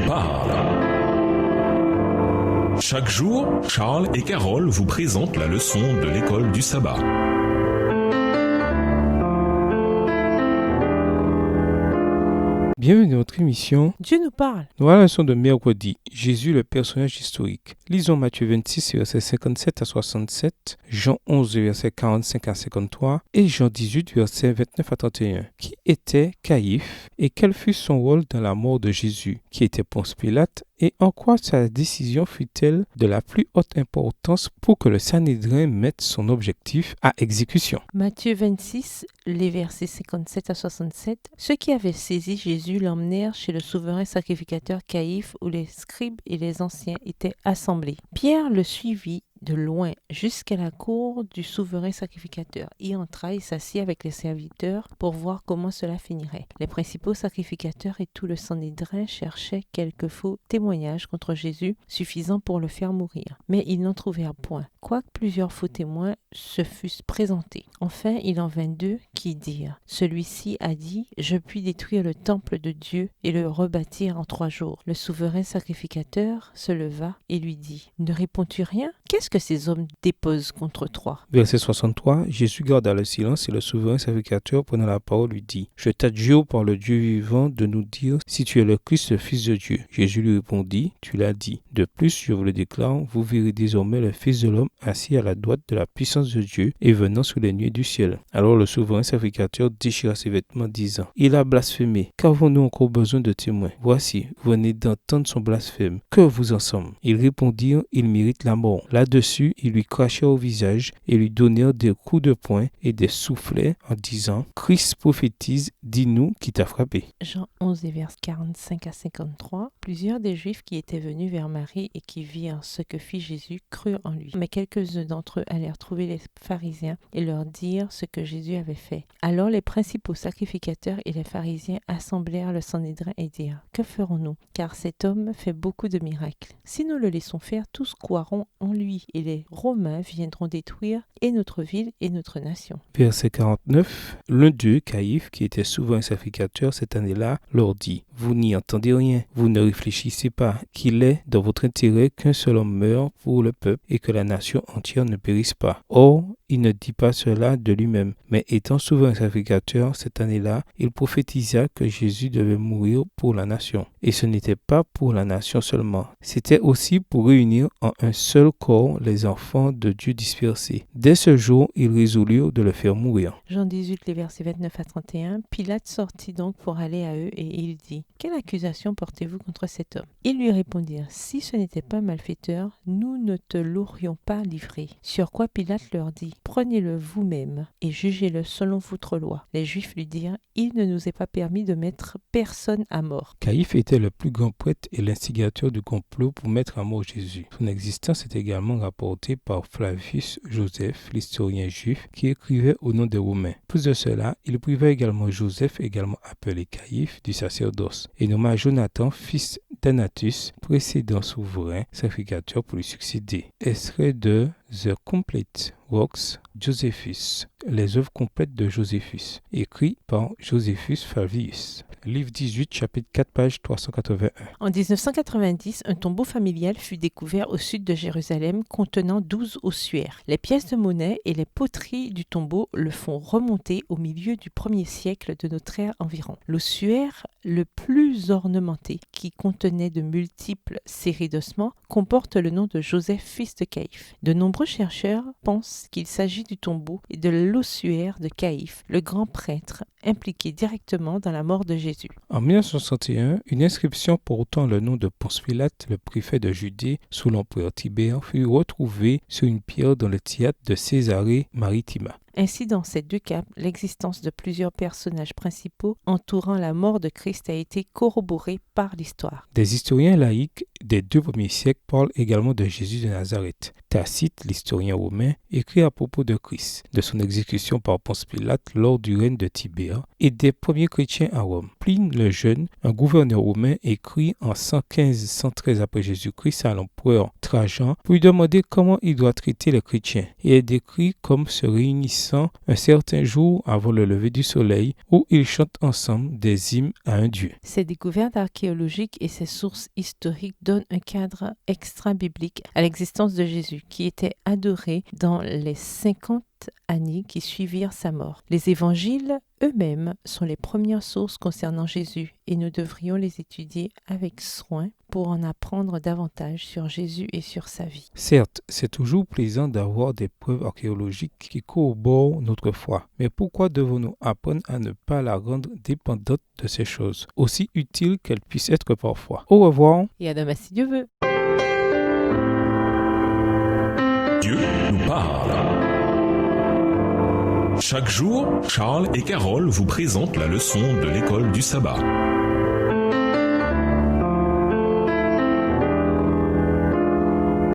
parle. Chaque jour, Charles et Carole vous présentent la leçon de l'école du sabbat. Bienvenue dans notre émission Dieu nous parle. Nous voilà la leçon de mercredi. Jésus, le personnage historique. Lisons Matthieu 26, versets 57 à 67, Jean 11, versets 45 à 53 et Jean 18, versets 29 à 31. Qui était Caïphe et quel fut son rôle dans la mort de Jésus? Qui était Ponce Pilate et en quoi sa décision fut-elle de la plus haute importance pour que le Sanhédrin mette son objectif à exécution? Matthieu 26, les versets 57 à 67. Ceux qui avaient saisi Jésus l'emmenèrent chez le souverain sacrificateur Caïphe où les scribes et les anciens étaient assemblés. Pierre le suivit de loin jusqu'à la cour du souverain sacrificateur. Y entra et s'assit avec les serviteurs pour voir comment cela finirait. Les principaux sacrificateurs et tout le Sanhédrin cherchaient quelques faux témoignages contre Jésus suffisants pour le faire mourir. Mais ils n'en trouvèrent point, quoique plusieurs faux témoins se fussent présentés. Enfin, il en vint deux qui dirent « Celui-ci a dit, je puis détruire le temple de Dieu et le rebâtir en 3 jours. » Le souverain sacrificateur se leva et lui dit « Ne réponds-tu rien? Qu'est-ce que ces hommes déposent contre toi? » Verset 63, Jésus garda le silence et le souverain sacrificateur prenant la parole lui dit « Je t'adjure par le Dieu vivant de nous dire si tu es le Christ, le Fils de Dieu. » Jésus lui répondit « Tu l'as dit. De plus, je vous le déclare, vous verrez désormais le Fils de l'homme assis à la droite de la puissance de Dieu et venant sous les nuées du ciel. » Alors le souverain sacrificateur déchira ses vêtements disant « Il a blasphémé. Qu'avons-nous encore besoin de témoins? Voici, vous venez d'entendre son blasphème. Que vous en sommes? » Ils répondirent « Il mérite la mort. » Là-dessus, ils lui crachèrent au visage et lui donnèrent des coups de poing et des soufflets en disant « Christ prophétise, dis-nous qui t'a frappé. » Jean 11, les versets 45 à 53. Plusieurs des Juifs qui étaient venus vers Marie et qui virent ce que fit Jésus crurent en lui. Mais quelques-uns d'entre eux allèrent trouver les pharisiens et leur dirent ce que Jésus avait fait. Alors les principaux sacrificateurs et les pharisiens assemblèrent le Sanhédrin et dirent « Que ferons-nous? Car cet homme fait beaucoup de miracles. Si nous le laissons faire, tous croiront en lui et les Romains viendront détruire et notre ville et notre nation. » Verset 49. L'un d'eux, Caïphe, qui était souverain sacrificateur cette année-là, leur dit « Vous n'y entendez rien, vous ne réfléchissez pas qu'il est dans votre intérêt qu'un seul homme meure pour le peuple et que la nation entière ne périsse pas. Or, il ne dit pas cela de lui-même, mais étant souverain sacrificateur cette année-là, il prophétisa que Jésus devait mourir pour la nation. Et ce n'était pas pour la nation seulement, c'était aussi pour réunir en un seul corps les enfants de Dieu dispersés. Dès ce jour, ils résolurent de le faire mourir. Jean 18, les versets 29 à 31. Pilate sortit donc pour aller à eux et il dit « Quelle accusation portez-vous contre cet homme ?» Ils lui répondirent « Si ce n'était pas malfaiteur, nous ne te l'aurions pas livré. » Sur quoi Pilate leur dit « Prenez-le vous-même et jugez-le selon votre loi. » Les Juifs lui dirent « Il ne nous est pas permis de mettre personne à mort. » Caïphe était le plus grand prêtre et l'instigateur du complot pour mettre à mort Jésus. Son existence est également rapportée par Flavius Joseph, l'historien juif, qui écrivait au nom des Romains. Plus de cela, il priva également Joseph, également appelé Caïphe, du sacerdoce, et nomma Jonathan, fils d'Anatus, précédent souverain sacrificateur pour lui succéder. Extrait de The Complete Works Josephus, les œuvres complètes de Josephus, écrit par Josephus Flavius. Livre 18, chapitre 4, page 381. En 1990, un tombeau familial fut découvert au sud de Jérusalem contenant 12 ossuaires. Les pièces de monnaie et les poteries du tombeau le font remonter au milieu du 1er siècle de notre ère environ. L'ossuaire le plus ornementé, qui contenait de multiples séries d'ossements, comporte le nom de Joseph, fils de Caïphe. De nombreux chercheurs pensent qu'il s'agit du tombeau et de l'ossuaire de Caïphe, le grand prêtre impliqué directement dans la mort de Jésus. En 1961, une inscription portant le nom de Ponce Pilate, le préfet de Judée sous l'empereur Tibère, fut retrouvée sur une pierre dans le théâtre de Césarée Maritima. Ainsi, dans ces deux cas, l'existence de plusieurs personnages principaux entourant la mort de Christ a été corroborée par l'histoire. Des historiens laïcs des 2 premiers siècles parlent également de Jésus de Nazareth. Tacite, l'historien romain, écrit à propos de Christ, de son exécution par Ponce Pilate lors du règne de Tibère et des premiers chrétiens à Rome. Pline le Jeune, un gouverneur romain, écrit en 115-113 après Jésus-Christ à l'empereur Trajan pour lui demander comment il doit traiter les chrétiens et est décrit comme se réunissant réunissant un certain jour avant le lever du soleil où ils chantent ensemble des hymnes à un Dieu. Ces découvertes archéologiques et ces sources historiques donnent un cadre extra-biblique à l'existence de Jésus, qui était adoré dans les 50 années qui suivirent sa mort. Les évangiles eux-mêmes sont les premières sources concernant Jésus et nous devrions les étudier avec soin pour en apprendre davantage sur Jésus et sur sa vie. Certes, c'est toujours plaisant d'avoir des preuves archéologiques qui corroborent notre foi, mais pourquoi devons-nous apprendre à ne pas la rendre dépendante de ces choses, aussi utiles qu'elles puissent être parfois? Au revoir. Et à demain si Dieu veut. Dieu nous parle. Chaque jour, Charles et Carole vous présentent la leçon de l'école du sabbat.